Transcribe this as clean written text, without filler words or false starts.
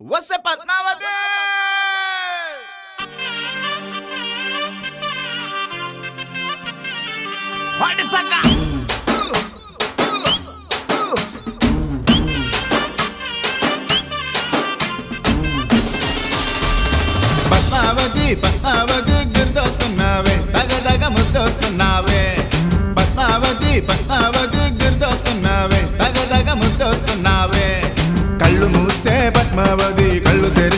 వస్తే పద్మావతి వాడి సంగ పద్మావతి పద్మావతి గుర్తొస్తున్నావే తగదగ ముద్దొస్తున్నావే పద్మావతి పద్మావతి గుర్తొస్తున్నావే తగదగ ముద్దొస్తున్నావే కళ్ళు మూస్తే పద్మావతి కళ్ళు తెరిస్తే